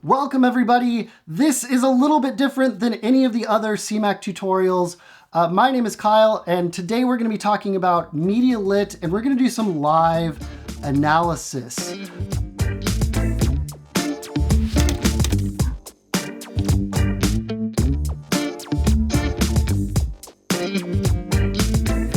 Welcome everybody. This is a little bit different than any of the other CMAC tutorials. My name is Kyle, and today we're going to be talking about Media Lit, and we're going to do some live analysis.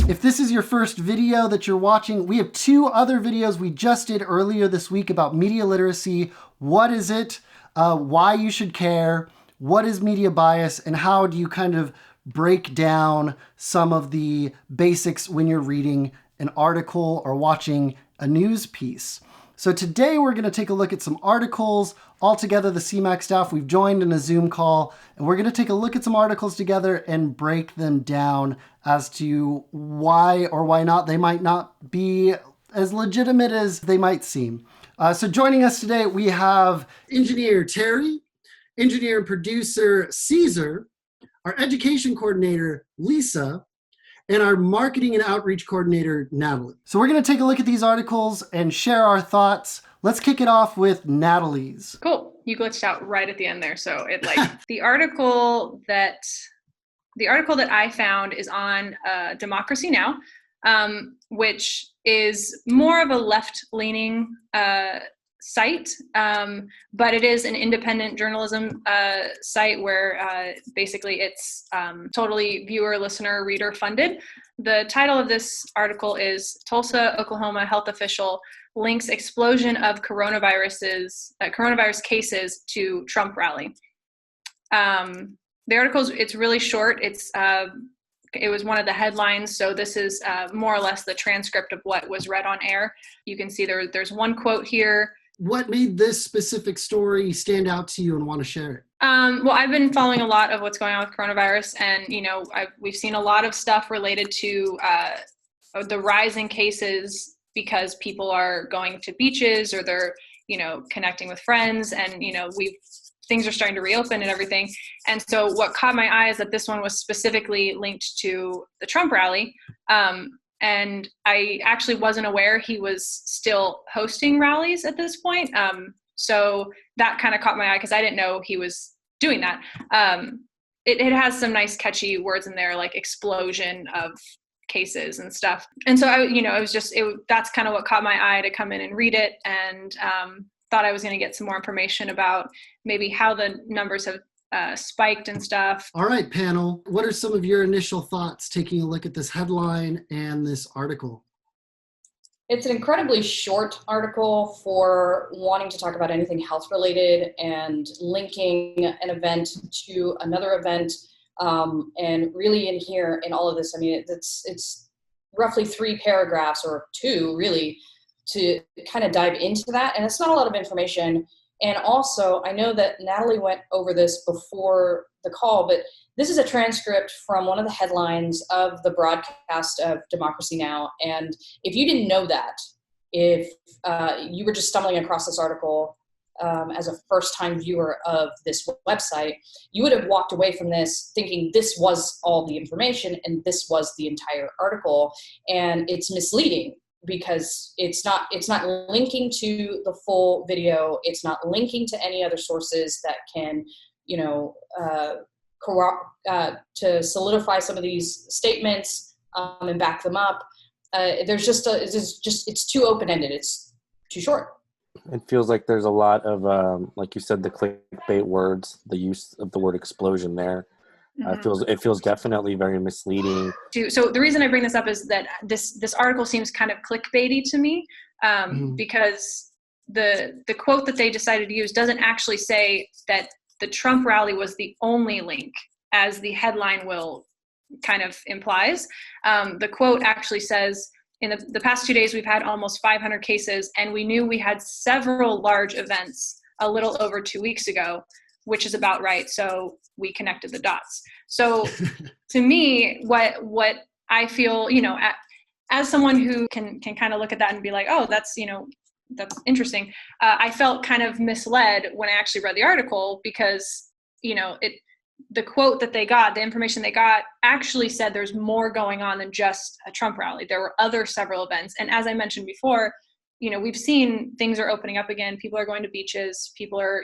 If this is your first video that you're watching, we have two other videos we just did earlier this week about media literacy. What is it? Why you should care? What is media bias? And how do you kind of break down some of the basics when you're reading an article or watching a news piece? So today we're going to take a look at some articles. All together, the CMAC staff, we've joined in a Zoom call, and we're going to take a look at some articles together and break them down as to why or why not they might not be as legitimate as they might seem. So joining us today, we have engineer Terry, engineer and producer Caesar, our education coordinator Lisa, and our marketing and outreach coordinator Natalie. So we're going to take a look at these articles and share our thoughts. Let's kick it off with Natalie's. Cool. You glitched out right at the end there. So it the article that I found is on Democracy Now!, which is more of a left-leaning site, but it is an independent journalism site where basically it's totally viewer, listener, reader funded. The title of this article is Tulsa, Oklahoma Health Official Links Explosion of Coronavirus Cases to Trump Rally. The article, it's really short. It was one of the headlines, so this is more or less the transcript of what was read on air. You can see there's one quote here. What made this specific story stand out to you and want to share it? Well, I've been following a lot of what's going on with coronavirus, and we've seen a lot of stuff related to the rise in cases because people are going to beaches or they're connecting with friends, and things are starting to reopen and everything. And so what caught my eye is that this one was specifically linked to the Trump rally. And I actually wasn't aware he was still hosting rallies at this point. So that kind of caught my eye because I didn't know he was doing that. It has some nice catchy words in there, like explosion of cases and stuff. And so that's kind of what caught my eye to come in and read it, and thought I was going to get some more information about maybe how the numbers have spiked and stuff. All right, panel. What are some of your initial thoughts taking a look at this headline and this article? It's an incredibly short article for wanting to talk about anything health related and linking an event to another event. And really in here, in all of this, I mean, it's roughly 3 paragraphs or 2 really to kind of dive into that. And it's not a lot of information. And also, I know that Natalie went over this before the call, but this is a transcript from one of the headlines of the broadcast of Democracy Now! And if you didn't know that, if you were just stumbling across this article as a first-time viewer of this website, you would have walked away from this thinking this was all the information and this was the entire article. And it's misleading, because it's not linking to the full video. It's not linking to any other sources that can, to solidify some of these statements and back them up. It's too open-ended. It's too short. It feels like there's a lot of, like you said, the clickbait words, the use of the word explosion there. Mm-hmm. It feels definitely very misleading. So the reason I bring this up is that this article seems kind of clickbaity to me, because the quote that they decided to use doesn't actually say that the Trump rally was the only link, as the headline will kind of implies. The quote actually says, in the past 2 days, we've had almost 500 cases, and we knew we had several large events a little over 2 weeks ago, which is about right. So we connected the dots. So to me, what I feel, as someone who can kind of look at that and be like, oh, that's interesting. I felt kind of misled when I actually read the article, because, the quote that they got, the information they got actually said there's more going on than just a Trump rally. There were several events. And as I mentioned before, we've seen things are opening up again. People are going to beaches. People are,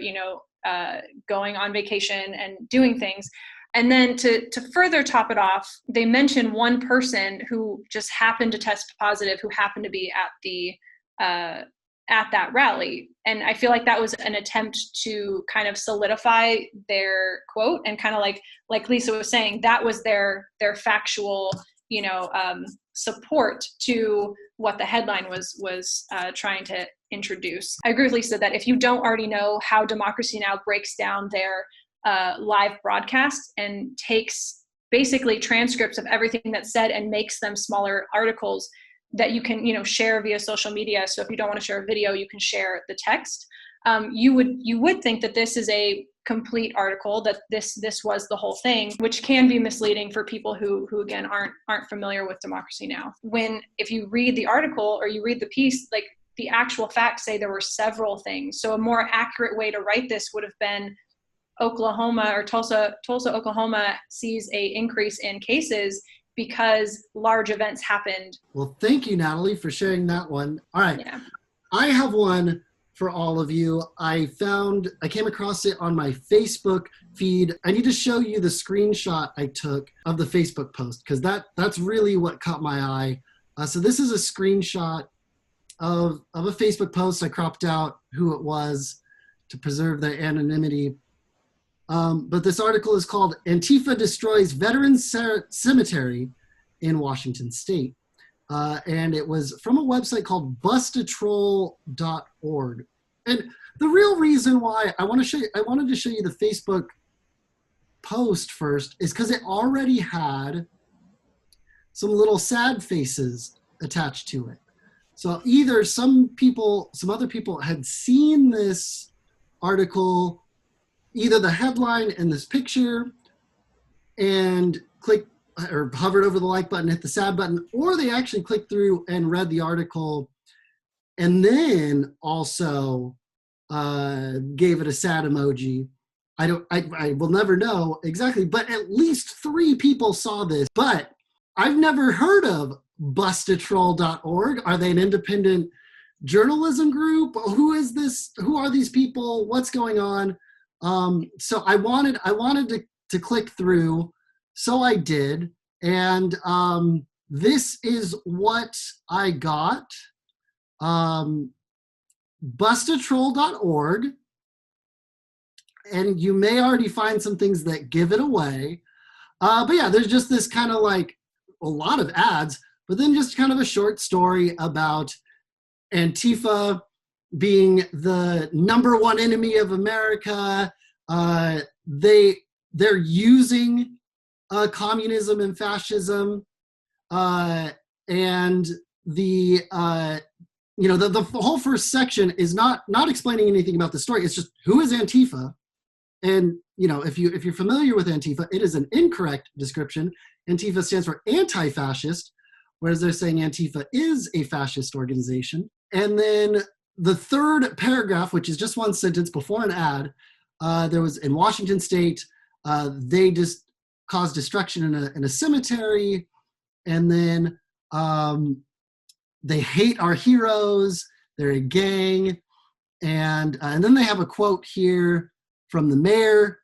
going on vacation and doing things. And then to further top it off, they mention one person who just happened to test positive, who happened to be at that rally. And I feel like that was an attempt to kind of solidify their quote, and kind of like Lisa was saying, that was their factual, support to what the headline was trying to introduce. I agree with Lisa that if you don't already know how Democracy Now! Breaks down their live broadcast and takes basically transcripts of everything that's said and makes them smaller articles that you can, share via social media. So if you don't want to share a video, you can share the text. You would think that this is a complete article, that this was the whole thing, which can be misleading for people who again aren't familiar with Democracy Now! If you read the article or you read the piece, like the actual facts say there were several things. So a more accurate way to write this would have been Oklahoma or Tulsa, Oklahoma sees a increase in cases because large events happened. Well, thank you, Natalie, for sharing that one. All right. Yeah. I have one for all of you. I came across it on my Facebook feed. I need to show you the screenshot I took of the Facebook post, because that's really what caught my eye. So this is a screenshot of a Facebook post. I cropped out who it was to preserve their anonymity. But this article is called "Antifa Destroys Veterans Cemetery in Washington State." And it was from a website called bustatroll.org. And the real reason why I wanted to show you the Facebook post first is because it already had some little sad faces attached to it. So either some other people had seen this article, either the headline and this picture, and clicked or hovered over the like button, hit the sad button, or they actually clicked through and read the article and then also gave it a sad emoji. I will never know exactly, but at least 3 people saw this. But I've never heard of bustatroll.org. Are they an independent journalism group? Who is this? Who are these people? What's going on? So I wanted to click through, so I did, and this is what I got. Bustatroll.org, and you may already find some things that give it away. But yeah, there's just this kind of like a lot of ads, but then just kind of a short story about Antifa being the number one enemy of America. They're using communism and fascism, and the whole first section is not explaining anything about the story. It's just, who is Antifa? And if you're familiar with Antifa, it is an incorrect description. Antifa stands for anti-fascist, whereas they're saying Antifa is a fascist organization. And then the third paragraph, which is just one sentence before an ad, there was in Washington State, they just caused destruction in a cemetery, and then they hate our heroes. They're a gang, and then they have a quote here from the mayor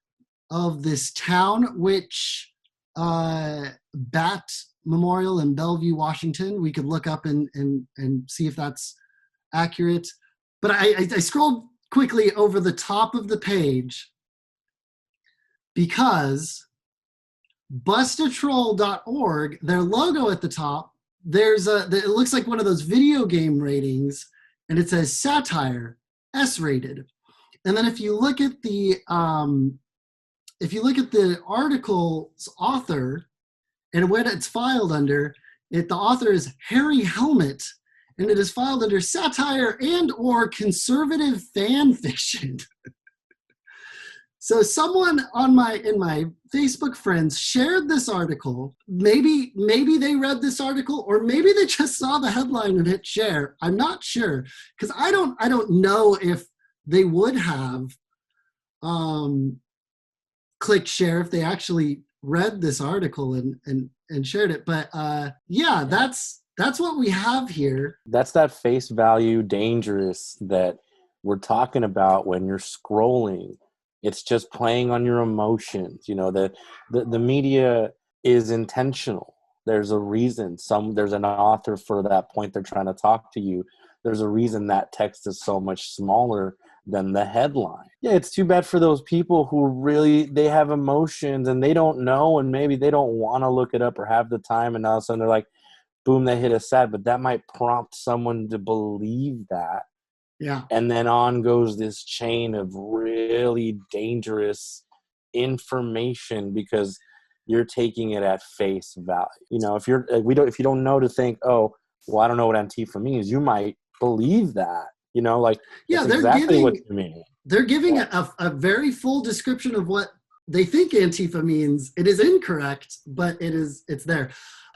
of this town, which Bat Memorial in Bellevue, Washington. We could look up and see if that's accurate. But I scrolled quickly over the top of the page because bustatroll.org, their logo at the top, it looks like one of those video game ratings, and it says satire, S-rated. And then if you look at the article's author and what it's filed under, the author is Harry Helmet, and it is filed under satire and or conservative fan fiction. So someone in my Facebook friends shared this article. Maybe they read this article, or maybe they just saw the headline and hit share. I'm not sure, because I don't know if they would have clicked share if they actually read this article and shared it. But yeah, that's That's what we have here. That's that face value dangerous that we're talking about when you're scrolling. It's just playing on your emotions. The media is intentional. There's a reason. There's an author for that point they're trying to talk to you. There's a reason that text is so much smaller than the headline. Yeah, it's too bad for those people who really, they have emotions and they don't know, and maybe they don't want to look it up or have the time, and all of a sudden they're like, boom, they hit a sad, but that might prompt someone to believe that. Yeah. And then on goes this chain of really dangerous information because you're taking it at face value. If you don't know to think, oh, well, I don't know what Antifa means, you might believe that. That's exactly what you mean. They're giving a very full description of what they think Antifa means. It is incorrect, but it's there.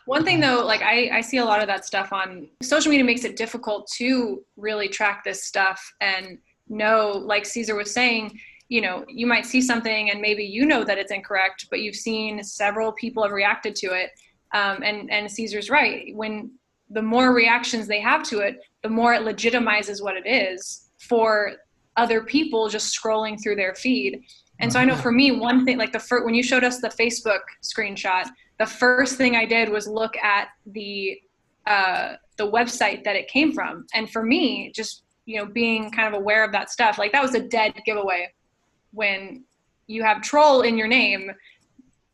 One thing though, like I see a lot of that stuff on social media makes it difficult to really track this stuff and know, like Caesar was saying, you might see something and maybe that it's incorrect, but you've seen several people have reacted to it. And Caesar's right. When the more reactions they have to it, the more it legitimizes what it is for other people just scrolling through their feed. And so I know for me, one thing, like when you showed us the Facebook screenshot, the first thing I did was look at the website that it came from. And for me, just, being kind of aware of that stuff, like that was a dead giveaway. When you have troll in your name,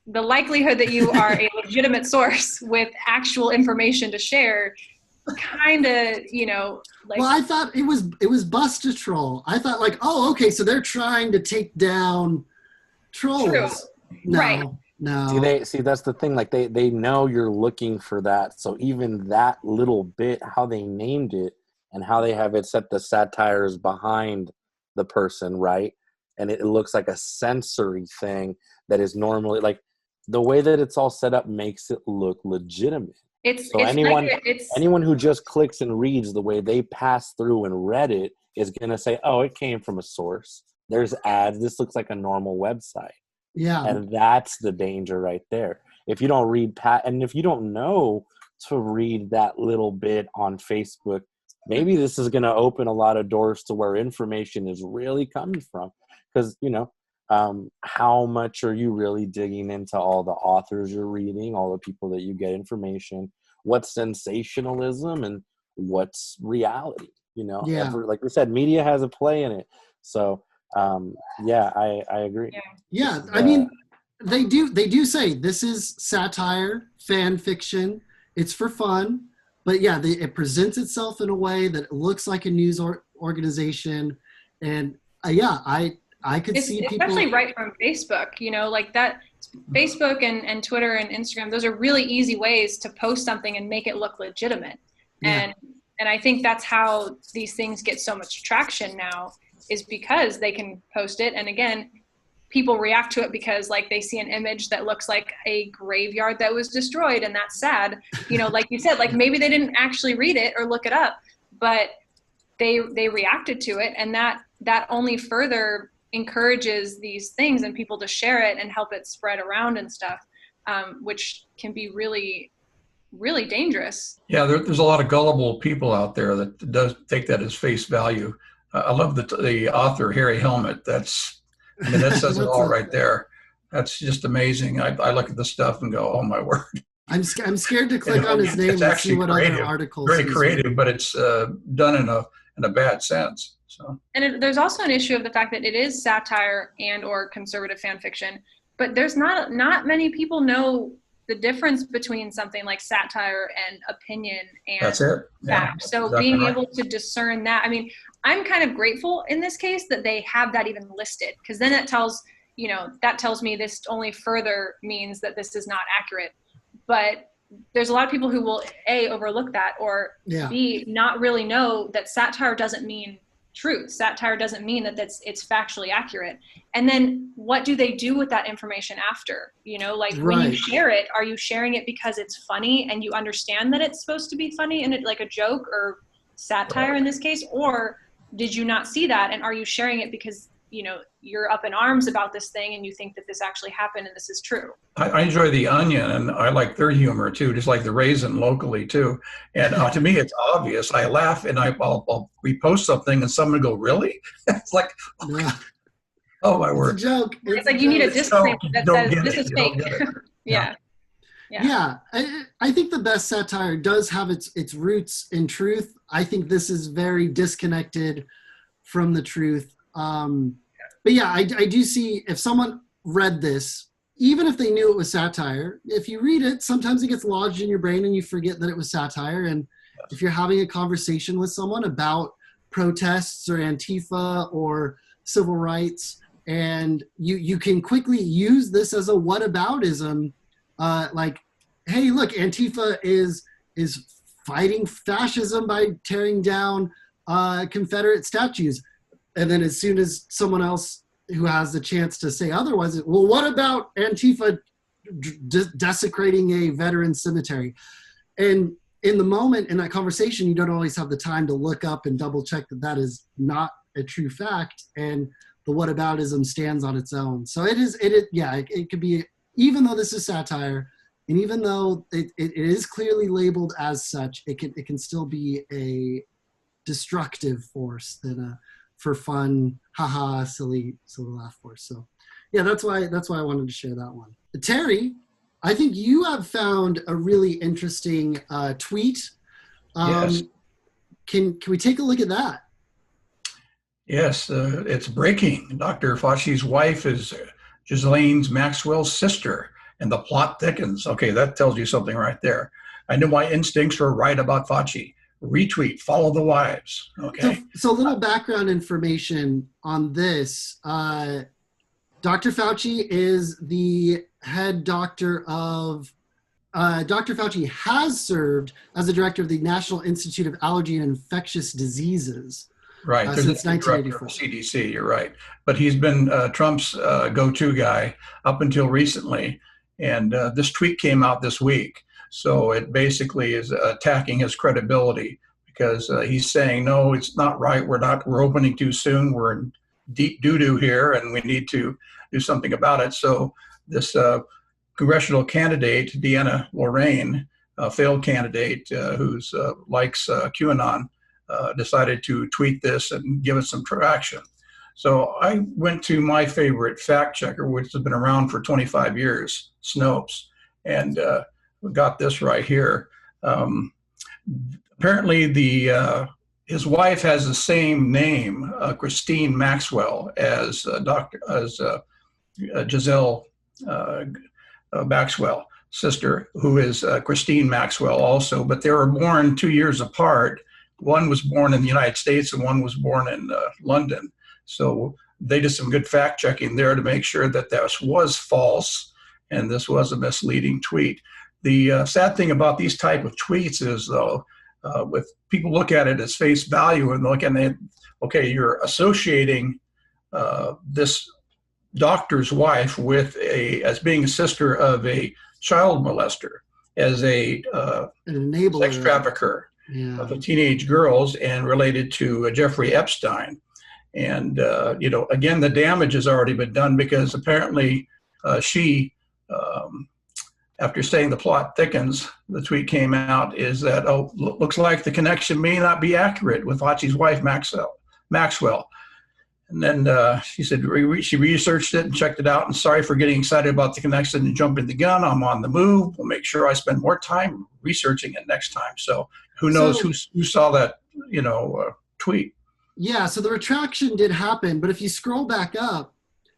the likelihood that you are a legitimate source with actual information to share kind of, like. Well, I thought it was Busta Troll. I thought like, oh, okay, so they're trying to take down trolls. True. No, right. No. See, that's the thing. Like they know you're looking for that. So even that little bit, how they named it and how they have it set the satires behind the person, right? And it looks like a sensory thing that is normally like the way that it's all set up makes it look legitimate. Anyone who just clicks and reads the way they pass through and read it is going to say, oh, it came from a source. There's ads. This looks like a normal website. Yeah. And that's the danger right there. If you don't read and if you don't know to read that little bit on Facebook, maybe this is going to open a lot of doors to where information is really coming from. Because, how much are you really digging into all the authors you're reading, all the people that you get information, what's sensationalism and what's reality? Like we said, media has a play in it. So, I agree. Yeah. I mean, they do say this is satire, fan fiction. It's for fun. But yeah, it presents itself in a way that looks like a news organization. And I could see people, especially right from Facebook, like that Facebook and Twitter and Instagram, those are really easy ways to post something and make it look legitimate. Yeah. And I think that's how these things get so much traction now, is because they can post it. And again, people react to it because like they see an image that looks like a graveyard that was destroyed, and that's sad. Like you said, like maybe they didn't actually read it or look it up, but they reacted to it, and that only further encourages these things and people to share it and help it spread around and stuff, which can be really, really dangerous. Yeah, there's a lot of gullible people out there that does take that as face value. I love the author, Harry Helmet. That says it all right there. That's just amazing. I look at the stuff and go, oh my word. I'm scared to click on his name and see what other articles. Very creative, but it's done in a bad sense. So. And there's also an issue of the fact that it is satire and or conservative fan fiction, but there's not many people know the difference between something like satire and opinion and that's it. fact. Yeah, so exactly being right. able to discern that, I mean, I'm kind of grateful in this case that they have that even listed, because then it tells me this only further means that this is not accurate. But there's a lot of people who will A, overlook that, or B, not really know that satire doesn't mean truth. Satire doesn't mean that it's factually accurate. And then what do they do with that information after? When you share it, are you sharing it because it's funny and you understand that it's supposed to be funny and it like a joke or satire in this case? Or did you not see that? And are you sharing it because, you're up in arms about this thing and you think that this actually happened and this is true. I enjoy the Onion, and I like their humor too, just like the Raisin locally too. And to me, it's obvious. I laugh and I'll repost something and someone go, "Really?" It's like, oh my word! It's a joke. It's like you need a disclaimer that says this is fake. Yeah. I think the best satire does have its roots in truth. I think this is very disconnected from the truth. But yeah, I do see if someone read this, even if they knew it was satire, if you read it, sometimes it gets lodged in your brain and you forget that it was satire. And if you're having a conversation with someone about protests or Antifa or civil rights, and you can quickly use this as a whataboutism, like, hey, look, Antifa is fighting fascism by tearing down Confederate statues. And then as soon as someone else who has the chance to say otherwise, well, what about Antifa desecrating a veteran cemetery? And in the moment, in that conversation, you don't always have the time to look up and double check that that is not a true fact. And the whataboutism stands on its own. So it could be, even though this is satire, and even though it is clearly labeled as such, it can still be a destructive force than a for fun, haha, silly laugh force. So yeah, that's why I wanted to share that one. Terry, I think you have found a really interesting tweet. Yes. Can we take a look at that? Yes, it's breaking. Dr. Fauci's wife is Ghislaine Maxwell's sister, and the plot thickens. Okay, that tells you something right there. I knew my instincts were right about Fauci. Retweet, follow the wives. Okay. So a little background information on this. Dr. Fauci is the head doctor of, Dr. Fauci has served as the director of the National Institute of Allergy and Infectious Diseases. Right. Since 1984. CDC, you're right. But he's been Trump's go-to guy up until recently. And this tweet came out this week. So it basically is attacking his credibility because he's saying, no, it's not right. We're opening too soon. We're in deep doo-doo here and we need to do something about it. So this congressional candidate, Deanna Lorraine, a failed candidate who likes QAnon, decided to tweet this and give it some traction. So I went to my favorite fact checker, which has been around for 25 years, Snopes, and got this right here. Apparently, his wife has the same name, Christine Maxwell, as Giselle Maxwell, sister, who is Christine Maxwell also. But they were born 2 years apart. One was born in the United States and one was born in London. So they did some good fact checking there to make sure that this was false and this was a misleading tweet. The sad thing about these type of tweets is, though, with people look at it as face value and look and they, okay, you're associating this doctor's wife with as being a sister of a child molester, as an enabler, sex trafficker of the teenage girls, and related to Jeffrey Epstein. And again, the damage has already been done because apparently she. After saying the plot thickens, the tweet came out is that, looks like the connection may not be accurate with Fauci's wife, Maxwell. And then she said she researched it and checked it out, and sorry for getting excited about the connection and jumping the gun. I'm on the move. We'll make sure I spend more time researching it next time. So who knows who saw that, tweet. Yeah, so the retraction did happen, but if you scroll back up,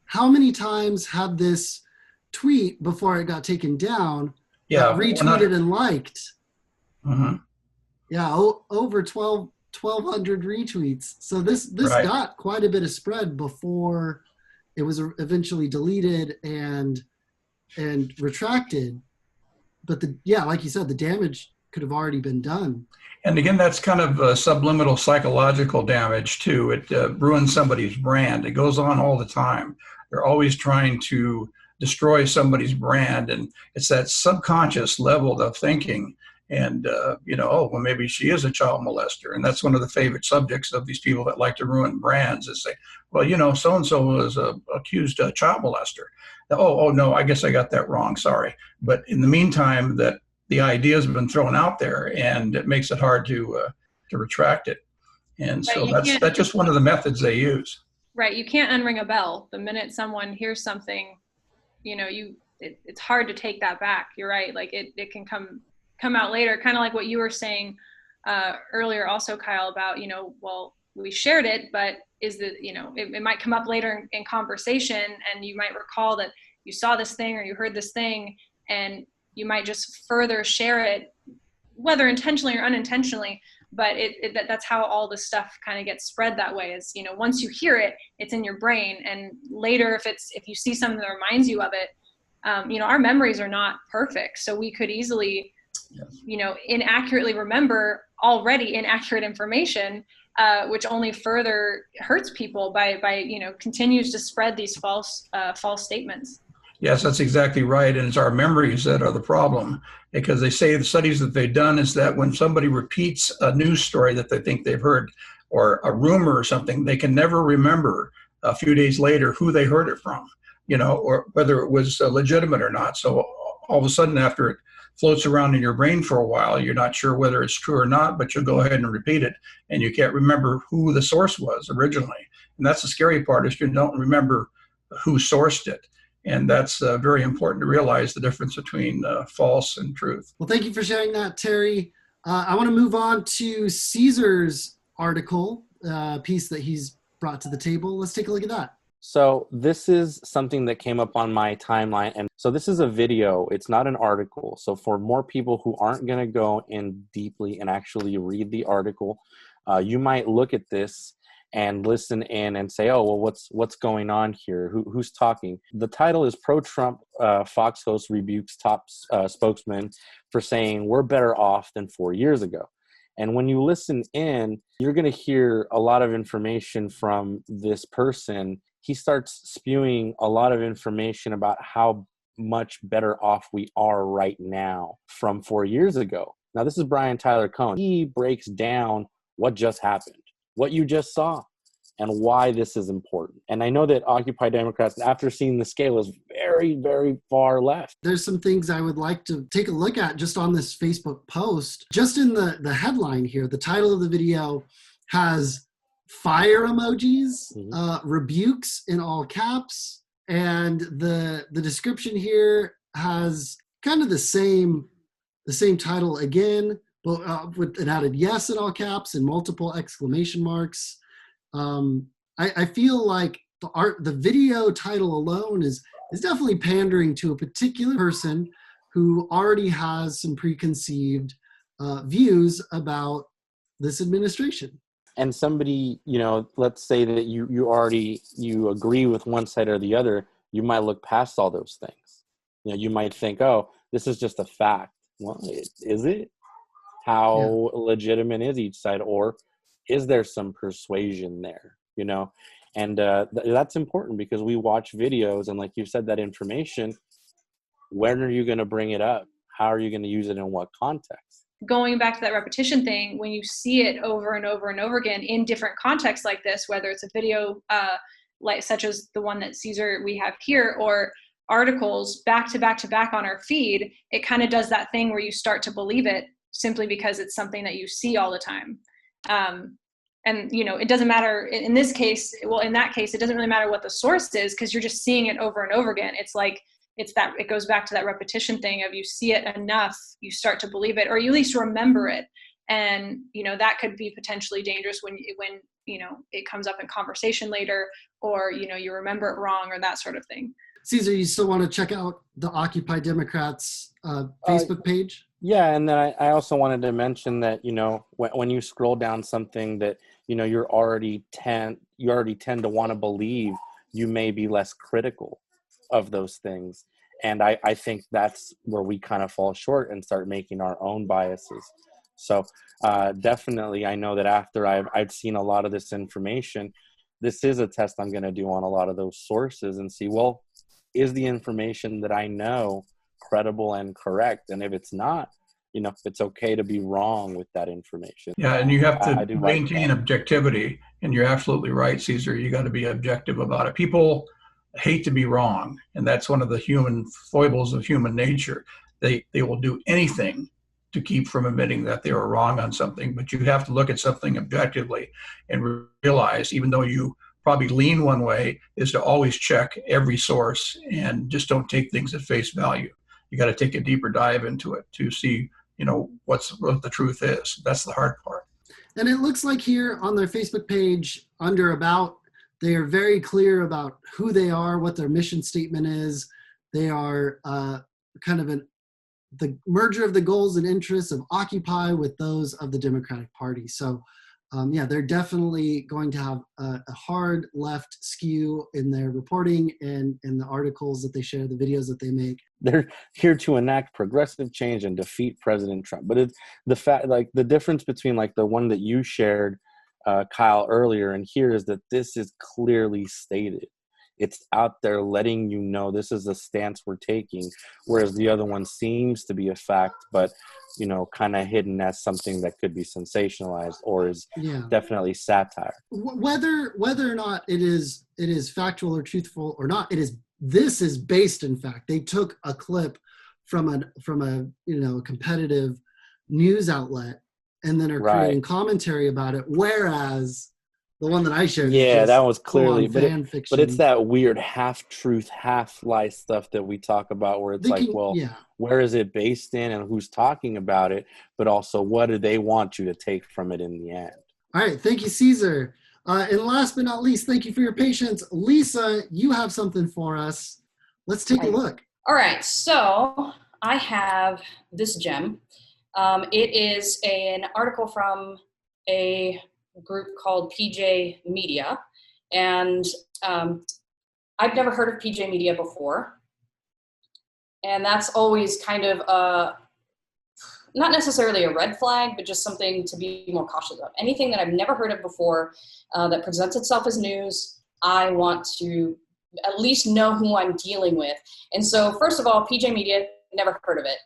how many times had this tweet before it got taken down, retweeted and liked? Mm-hmm. Yeah, over 1,200 retweets. So this right. got quite a bit of spread before it was eventually deleted and retracted. But like you said, the damage could have already been done. And again, that's kind of subliminal psychological damage too. It ruins somebody's brand. It goes on all the time. They're always trying to destroy somebody's brand, and it's that subconscious level of thinking. And, oh, well, maybe she is a child molester. And that's one of the favorite subjects of these people that like to ruin brands is say, well, so-and-so was accused a child molester. Oh, no, I guess I got that wrong. Sorry. But in the meantime, that the idea has been thrown out there, and it makes it hard to retract it. And so that's just one of the methods they use. Right. You can't unring a bell. The minute someone hears something, it's hard to take that back. You're right. Like it can come out later, kind of like what you were saying earlier also, Kyle, about, well, we shared it, but it might come up later in conversation, and you might recall that you saw this thing or you heard this thing, and you might just further share it, whether intentionally or unintentionally. But that's how all this stuff kind of gets spread that way is, once you hear it, it's in your brain. And later, if you see something that reminds you of it, our memories are not perfect. So we could easily, inaccurately remember already inaccurate information, which only further hurts people by continues to spread these false statements. Yes, that's exactly right. And it's our memories that are the problem, because they say the studies that they've done is that when somebody repeats a news story that they think they've heard, or a rumor or something, they can never remember a few days later who they heard it from, or whether it was legitimate or not. So all of a sudden, after it floats around in your brain for a while, you're not sure whether it's true or not, but you'll go ahead and repeat it, and you can't remember who the source was originally. And that's the scary part, is you don't remember who sourced it. And that's very important to realize the difference between false and truth. Well, thank you for sharing that, Terry. I want to move on to Caesar's article piece that he's brought to the table. Let's take a look at that. So this is something that came up on my timeline. And so this is a video. It's not an article. So for more people who aren't going to go in deeply and actually read the article, you might look at this and listen in and say, oh, well, what's going on here? Who's talking? The title is Pro-Trump Fox Host Rebukes Top Spokesman for Saying We're Better Off Than 4 years ago. And when you listen in, you're going to hear a lot of information from this person. He starts spewing a lot of information about how much better off we are right now from 4 years ago. Now, this is Brian Tyler Cohen. He breaks down what just happened, what you just saw, and why this is important. And I know that Occupy Democrats, after seeing the scale, is very, very far left. There's some things I would like to take a look at just on this Facebook post. Just in the headline here, the title of the video has fire emojis, rebukes in all caps, and the description here has kind of the same title again, but with an added yes in all caps and multiple exclamation marks. I feel like the video title alone is definitely pandering to a particular person who already has some preconceived views about this administration. And somebody, let's say that you agree with one side or the other, you might look past all those things. You might think, oh, this is just a fact. Well, is it? How legitimate is each side, or is there some persuasion there? And that's important, because we watch videos, and like you said, that information, when are you going to bring it up? How are you going to use it in what context? Going back to that repetition thing, when you see it over and over and over again in different contexts like this, whether it's a video such as the one that Caesar we have here, or articles back to back to back on our feed, it kind of does that thing where you start to believe it simply because it's something that you see all the time. And it doesn't matter in this case. Well, in that case, it doesn't really matter what the source is, because you're just seeing it over and over again. It goes back to that repetition thing of, you see it enough, you start to believe it, or you at least remember it. And, that could be potentially dangerous when it comes up in conversation later, or, you remember it wrong, or that sort of thing. Caesar, you still want to check out the Occupy Democrats Facebook page? Yeah, and then I also wanted to mention that, when you scroll down something that, you already tend to want to believe, you may be less critical of those things. And I think that's where we kind of fall short and start making our own biases. So definitely, I know that after I've seen a lot of this information, this is a test I'm going to do on a lot of those sources and see, well, is the information that I know credible and correct? And if it's not, it's okay to be wrong with that information. Yeah, and you have I to do like maintain that. objectivity. And you're absolutely right, Caesar. You got to be objective about it. People hate to be wrong, and that's one of the human foibles of human nature. They will do anything to keep from admitting that they were wrong on something, but you have to look at something objectively and realize, even though you probably lean one way, is to always check every source and just don't take things at face value. You got to take a deeper dive into it to see, what the truth is. That's the hard part. And it looks like here on their Facebook page, under About, they are very clear about who they are, what their mission statement is. They are kind of the merger of the goals and interests of Occupy with those of the Democratic Party. So, they're definitely going to have a hard left skew in their reporting and in the articles that they share, the videos that they make. They're here to enact progressive change and defeat President Trump. But it's the fact, like the difference between like the one that you shared, Kyle, earlier, and here is that this is clearly stated. It's out there letting you know this is the stance we're taking, whereas the other one seems to be a fact, but kind of hidden as something that could be sensationalized or is definitely satire. Whether or not it is factual or truthful or not, this is based in fact. They took a clip from a competitive news outlet and then are creating commentary about it, whereas the one that I shared, that was clearly, fan fiction. But it's that weird half truth, half lie stuff that we talk about, where it's where is it based in, and who's talking about it, but also what do they want you to take from it in the end? All right, thank you, Caesar. And last but not least, thank you for your patience, Lisa. You have something for us. Let's take a look. All right, so I have this gem. It is an article from a group called PJ Media, and I've never heard of PJ Media before, and that's always kind of not necessarily a red flag, but just something to be more cautious of. Anything that I've never heard of before that presents itself as news, I want to at least know who I'm dealing with. And so first of all, PJ Media, never heard of it,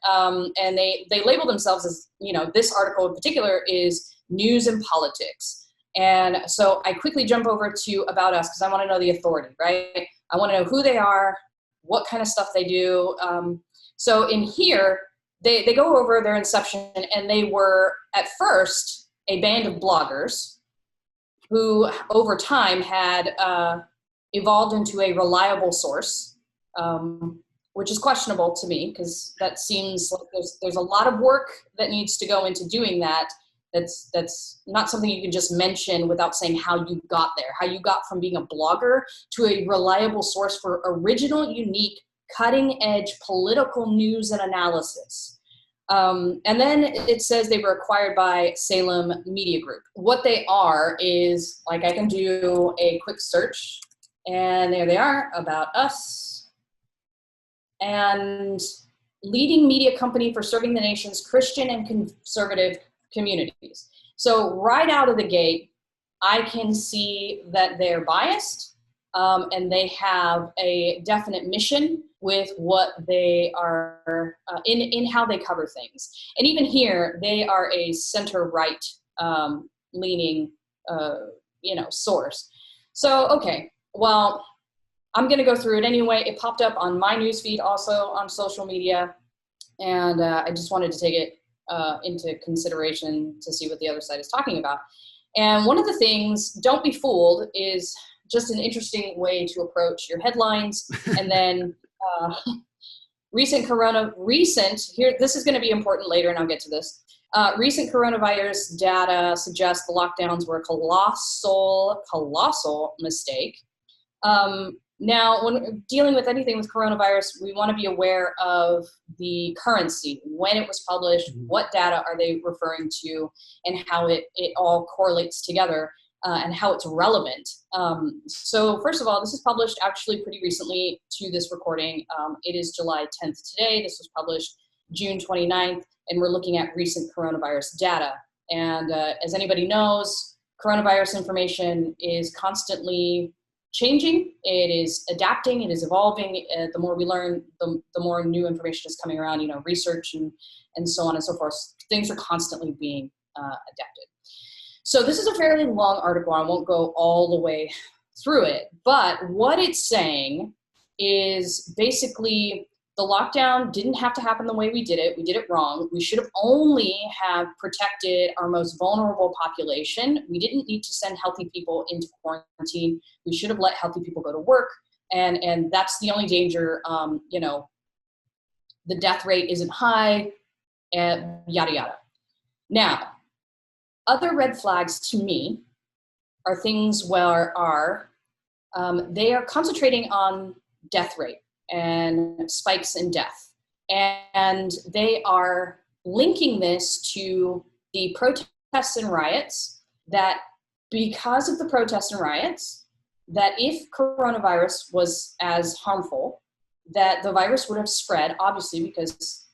and they label themselves as, this article in particular is news and politics. And so I quickly jump over to About Us because I want to know the authority, right? I want to know who they are, what kind of stuff they do. So in here, they go over their inception, and they were at first a band of bloggers who over time had evolved into a reliable source, which is questionable to me because that seems like there's a lot of work that needs to go into doing that. That's not something you can just mention without saying how you got there, how you got from being a blogger to a reliable source for original, unique, cutting-edge political news and analysis. And then it says they were acquired by Salem Media Group. What they are is, like, I can do a quick search, and there they are, About Us. And leading media company for serving the nation's Christian and conservative communities. So right out of the gate, I can see that they're biased, and they have a definite mission with what they are in how they cover things. And even here, they are a center-right leaning, source. So, okay, well, I'm going to go through it anyway. It popped up on my newsfeed, also on social media, and I just wanted to take it into consideration to see what the other side is talking about. And one of the things, don't be fooled, is just an interesting way to approach your headlines. And then recent, here, this is going to be important later, and I'll get to this. Recent coronavirus data suggests the lockdowns were a colossal mistake. Now, when dealing with anything with coronavirus, we want to be aware of the currency, when it was published, what data are they referring to, and how it all correlates together, and how it's relevant. So first of all, this is published actually pretty recently to this recording. It is July 10th today. This was published June 29th, and we're looking at recent coronavirus data. And as anybody knows, coronavirus information is constantly changing, it is adapting, it is evolving. The more we learn, the more new information is coming around, research and so on and so forth. Things are constantly being adapted. So this is a fairly long article. I won't go all the way through it, but what it's saying is basically the lockdown didn't have to happen the way we did it. We did it wrong. We should have only have protected our most vulnerable population. We didn't need to send healthy people into quarantine. We should have let healthy people go to work. And that's the only danger. The death rate isn't high, and yada, yada. Now, other red flags to me are things where they are concentrating on death rate and spikes in death. And they are linking this to the protests and riots, that because of the protests and riots, that if coronavirus was as harmful, that the virus would have spread, obviously, because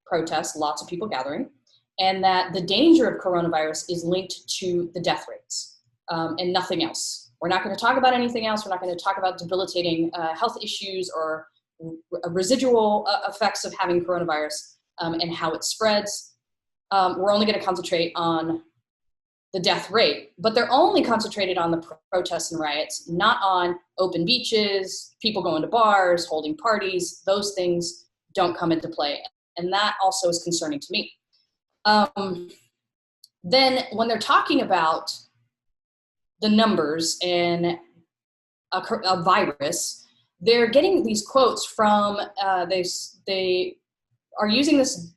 protests, lots of people gathering, and that the danger of coronavirus is linked to the death rates and nothing else. We're not going to talk about anything else. We're not going to talk about debilitating health issues or residual effects of having coronavirus and how it spreads. We're only going to concentrate on the death rate, but they're only concentrated on the protests and riots, not on open beaches, people going to bars, holding parties. Those things don't come into play. And that also is concerning to me. Then when they're talking about the numbers in a virus, they're getting these quotes from, they are using this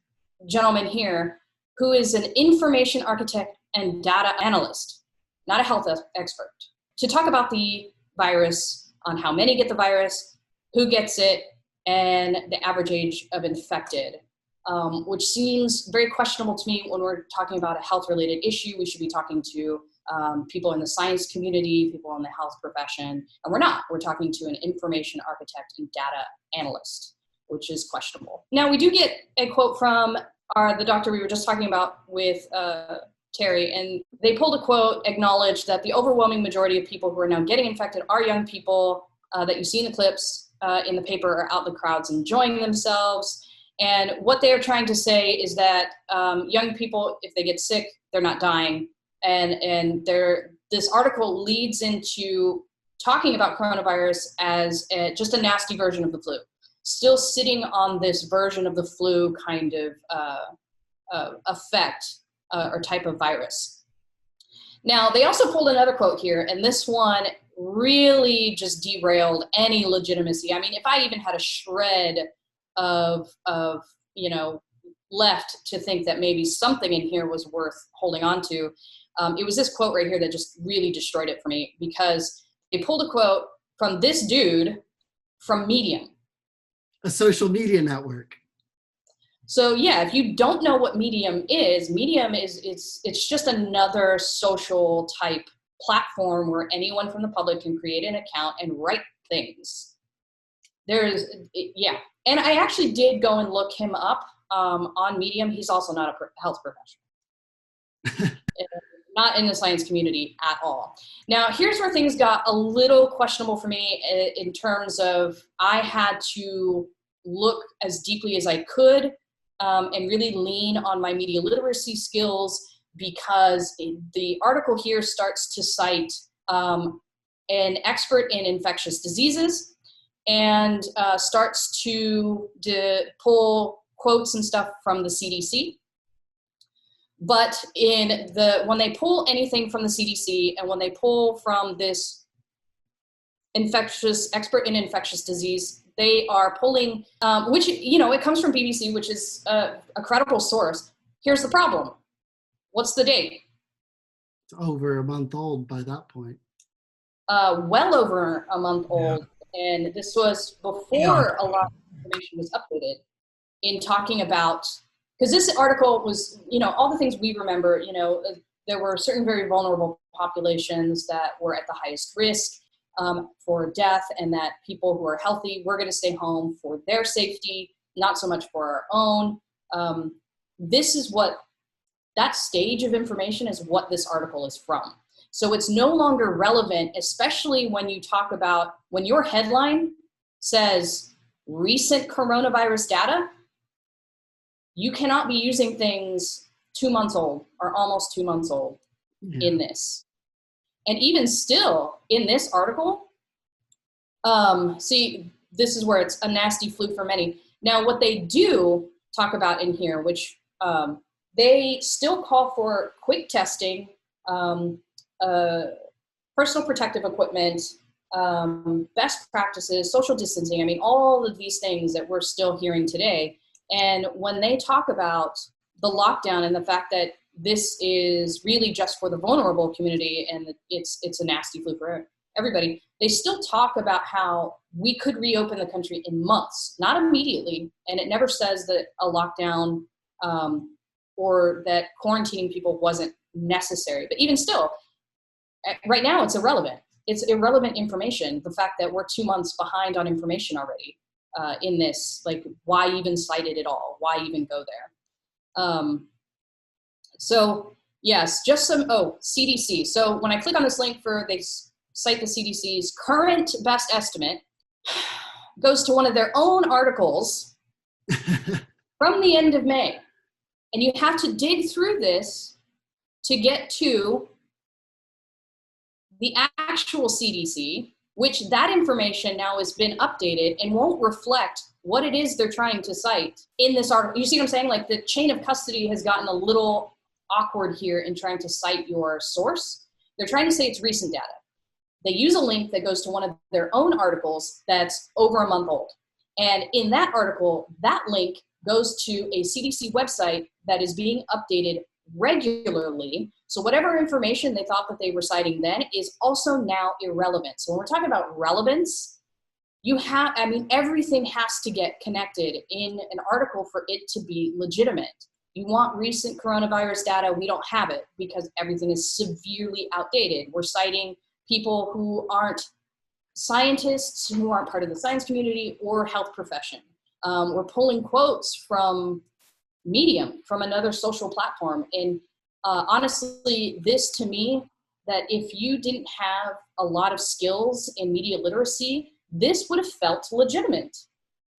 gentleman here who is an information architect and data analyst, not a health expert, to talk about the virus, on how many get the virus, who gets it, and the average age of infected, which seems very questionable to me. When we're talking about a health-related issue, we should be talking to people in the science community, people in the health profession, and we're not. We're talking to an information architect and data analyst, which is questionable. Now, we do get a quote from the doctor we were just talking about with Terry, and they pulled a quote, acknowledged that the overwhelming majority of people who are now getting infected are young people that you see in the clips in the paper are out in the crowds enjoying themselves. And what they are trying to say is that young people, if they get sick, they're not dying. And this article leads into talking about coronavirus as just a nasty version of the flu, still sitting on this version of the flu kind of effect or type of virus. Now, they also pulled another quote here, and this one really just derailed any legitimacy. I mean, if I even had a shred of left to think that maybe something in here was worth holding on to, it was this quote right here that just really destroyed it for me, because they pulled a quote from this dude from Medium, a social media network. So yeah, if you don't know what Medium is it's just another social type platform where anyone from the public can create an account and write things. And I actually did go and look him up on Medium. He's also not a health professional. Not in the science community at all. Now, here's where things got a little questionable for me in terms of I had to look as deeply as I could and really lean on my media literacy skills, because the article here starts to cite an expert in infectious diseases and starts to pull quotes and stuff from the CDC. But when they pull anything from the CDC and when they pull from this expert in infectious disease, they are pulling, which, it comes from BBC, which is a credible source. Here's the problem. What's the date? It's over a month old by that point. Well over a month old. And this was before a lot of information was updated in talking about, because this article was, all the things we remember, there were certain very vulnerable populations that were at the highest risk for death, and that people who are healthy were going to stay home for their safety, not so much for our own. This is what, that stage of information is what this article is from. So it's no longer relevant, especially when you talk about, when your headline says recent coronavirus data, you cannot be using things 2 months old or almost 2 months old in this. And even still in this article, see, this is where it's a nasty flu for many. Now, what they do talk about in here, which they still call for quick testing, personal protective equipment, best practices, social distancing. I mean, all of these things that we're still hearing today. And when they talk about the lockdown and the fact that this is really just for the vulnerable community and it's a nasty flu for everybody, they still talk about how we could reopen the country in months, not immediately. And it never says that a lockdown or that quarantining people wasn't necessary. But even still, right now it's irrelevant. It's irrelevant information. The fact that we're 2 months behind on information already in this, like, why even cite it at all? Why even go there? So yes, just some, CDC. So when I click on this link they cite the CDC's current best estimate, goes to one of their own articles from the end of May. And you have to dig through this to get to the actual CDC, which that information now has been updated and won't reflect what it is they're trying to cite in this article. You see what I'm saying? Like, the chain of custody has gotten a little awkward here in trying to cite your source. They're trying to say it's recent data. They use a link that goes to one of their own articles that's over a month old. And in that article, that link goes to a CDC website that is being updated regularly. So whatever information they thought that they were citing then is also now irrelevant. So when we're talking about relevance, everything has to get connected in an article for it to be legitimate. You want recent coronavirus data, we don't have it because everything is severely outdated. We're citing people who aren't scientists, who aren't part of the science community or health profession. We're pulling quotes from Medium, from another social platform. And honestly, this to me, that if you didn't have a lot of skills in media literacy, this would have felt legitimate.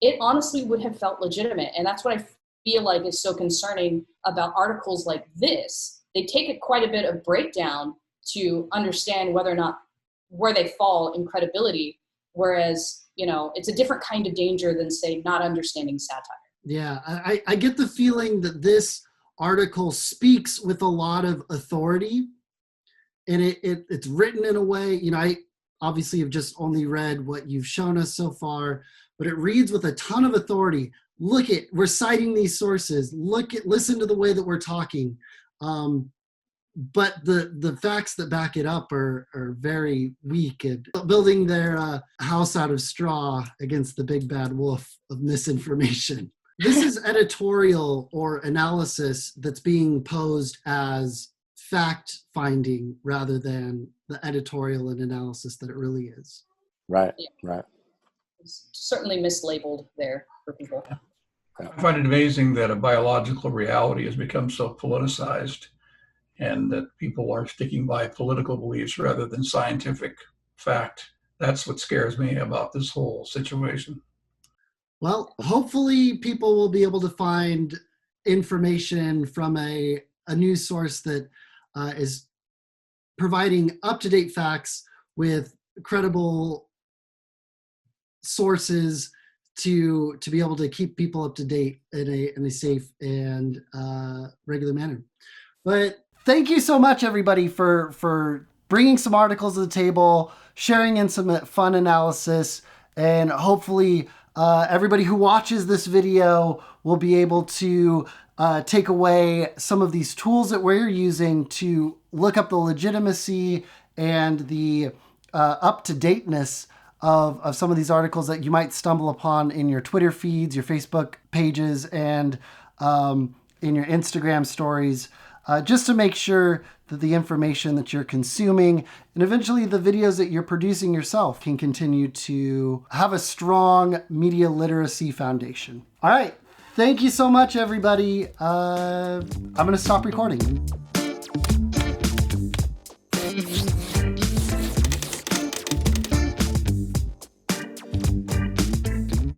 It honestly would have felt legitimate. And that's what I feel like is so concerning about articles like this. They take quite a bit of breakdown to understand whether or not where they fall in credibility. Whereas, it's a different kind of danger than, say, not understanding satire. Yeah, I get the feeling that this article speaks with a lot of authority, and it's written in a way, I obviously have just only read what you've shown us so far, but it reads with a ton of authority. We're citing these sources. Listen to the way that we're talking. But the facts that back it up are very weak and building their house out of straw against the big bad wolf of misinformation. This is editorial or analysis that's being posed as fact finding rather than the editorial and analysis that it really is. Right. It's certainly mislabeled there for people. I find it amazing that a biological reality has become so politicized and that people are sticking by political beliefs rather than scientific fact. That's what scares me about this whole situation. Well, hopefully people will be able to find information from a news source that is providing up-to-date facts with credible sources to be able to keep people up to date in a safe and regular manner. But thank you so much, everybody, for bringing some articles to the table, sharing in some fun analysis, and hopefully everybody who watches this video will be able to take away some of these tools that we're using to look up the legitimacy and the up-to-dateness of some of these articles that you might stumble upon in your Twitter feeds, your Facebook pages, and in your Instagram stories, just to make sure that the information that you're consuming and eventually the videos that you're producing yourself can continue to have a strong media literacy foundation. All right. Thank you so much, everybody. I'm going to stop recording.